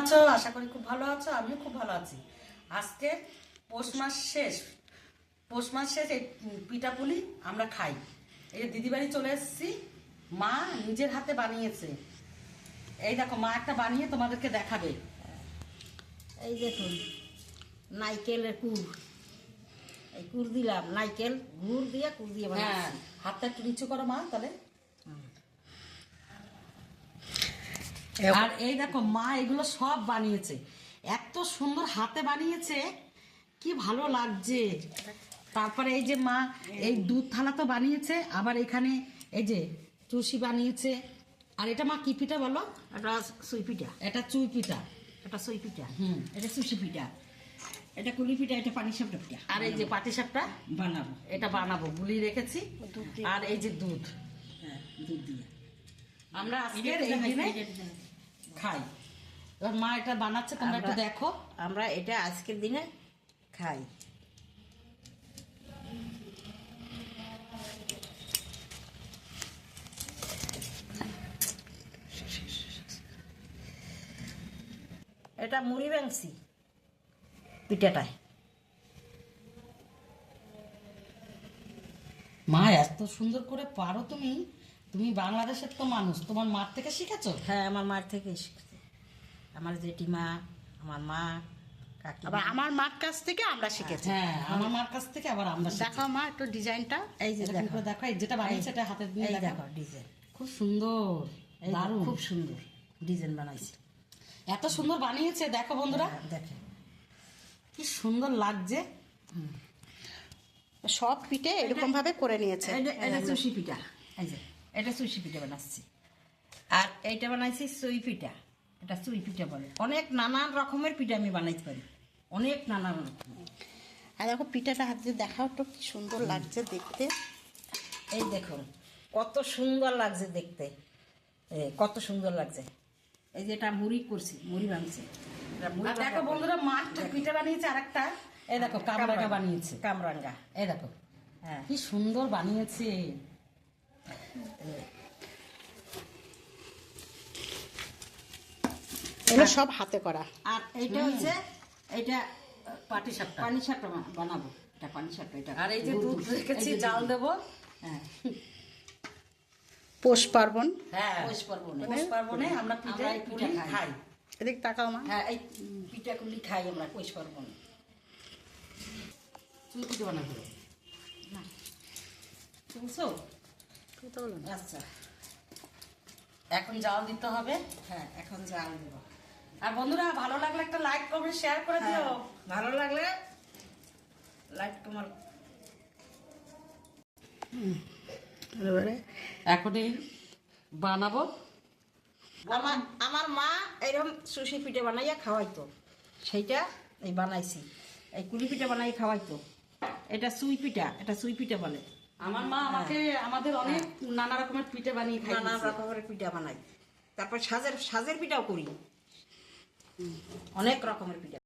আছো? আশা করি খুব ভালো আছো। আমিও খুব ভালো আছি। আজকে পৌষ মাস শেষ এই পিঠাপুলি আমরা খাই। এই যে দিদি বাড়ি চলে এসেছি, মা নিজের হাতে বানিয়েছে। এই দেখো মা একটা বানিয়ে তোমাদেরকে দেখাবে। এই দেখুন নাইকেলের কুর, এই কুর দিলাম, নাইকেল গুড় দিয়ে কুর দিয়ে হ্যাঁ, বানাচ্ছি। হাতটা একটু নিচু করো মা তাহলে। আর এই দেখো মা এগুলো সব বানিয়েছে, এত সুন্দর হাতে বানিয়েছে, কি ভালো লাগছে। তারপরে এই যে মা এই দুধ থালা তো বানিয়েছে, আবার এখানে এই যে চুষি বানিয়েছে। আর এটা মা কি পিঠা বলো? এটা সুই পিঠা, এটা চুই পিঠা। এটা সুই পিঠা, হুম। এটা সুসি পিঠা, এটা কুলি পিঠা, এটা পানি সাপটা পিঠা। আর এই যে পাটিসাপটা বানাবো, এটা বানাবো, গুলিয়ে রেখেছি। আর এই যে দুধ, হ্যাঁ দুধ দিয়ে আমরা আজকের এই দিনে খাই। এবার মা এটা বানাচ্ছে, তোমরা একটু দেখো। আমরা এটা আজকের দিনে খাই। এটা মুড়ি ভাঙছি পিঠাটায়। মা এত সুন্দর করে পারো তুমি। তুমি বাংলাদেশের তো মানুষ, তোমার মার থেকে শিখেছো? হ্যাঁ, আমার মার থেকে শিখছি। আমার জেঠিমা, আমার মা, কাকি। আবার আমার মার কাছ থেকে আমরা শিখেছি। হ্যাঁ, আমার মার কাছ থেকে আবার আমরা শিখেছি। দেখাও মা একটু ডিজাইনটা। এই যে এরকম দেখো, করে দেখো, এই যেটা বানিয়েছে এটা হাতে দিয়ে এই দেখো। দেখো ডিজাইন, খুব সুন্দর, এই দারুণ, খুব সুন্দর ডিজাইন বানাইছে। এত সুন্দর বানিয়েছে দেখো বন্ধুরা, দেখে কি সুন্দর লাগছে। সব পিঠে এরকম ভাবে করে নিয়েছে। এটা সুশি পিঠা, এই যে এটা সুশি পিঠা বানাচ্ছি। আর এইটা বানাইছি সুই পিঠা, এটা সুই পিঠা বলে। অনেক নানান রকমের পিঠা আমি বানাইতে পারি, অনেক নানান রকমের। আর দেখো পিঠাটা হাত দিয়ে দেখাও তো, কি সুন্দর লাগছে দেখতে। এই দেখুন কত সুন্দর লাগছে দেখতে, কত সুন্দর লাগছে। এই যে এটা মুড়ি করছি, মুড়ি ভাঙছি। আর দেখো বন্ধুরা, মা একটা পিঠা বানিয়েছে, আরেকটা এই দেখো কামরাঙ্গা বানিয়েছে। কামরাঙ্গা, এই দেখো হ্যাঁ কি সুন্দর বানিয়েছে। এগুলো সব হাতে করা। আর এইটা হচ্ছে এইটা পাটিসাপটা। পানি সাপটা বানাবো, এটা পানি সাপটা। এটা আর এই যে দুধ রেখেছি, জাল দেবো। হ্যাঁ, পৌষ পার্বণ। হ্যাঁ, পৌষ পার্বণে। পৌষ পার্বণে আমরা পিঠা এই পিঠা খাই। এদিক তাকাও মা। হ্যাঁ, এই পিঠাগুলি খাই আমরা পৌষ পার্বণে। চুই পিঠা বানাবো না, বুঝছো? কথা বলো না। আচ্ছা, এখন জাল দিতে হবে। হ্যাঁ এখন জাল দেব। আর বন্ধুরা, ভালো লাগলে একটা লাইক কমেন্ট শেয়ার করে দিও। ভালো লাগলে লাইক তোমার। এবারে এখনই বানাবো। আমার আমার মা এরকম সুশি পিঠে বানাইয়া খাওয়াইতো, সেইটা এই বানাইছি। এই কুলি পিঠা বানাই খাওয়াইতো। এটা সুই পিঠা, এটা সুই পিঠা বলে। আমার মা আমাকে আমাদের অনেক নানা রকমের পিঠে বানিয়ে খাই। নানা রকমের পিঠা বানাই। তারপর সাজের পিঠাও করি, অনেক রকমের পিঠা।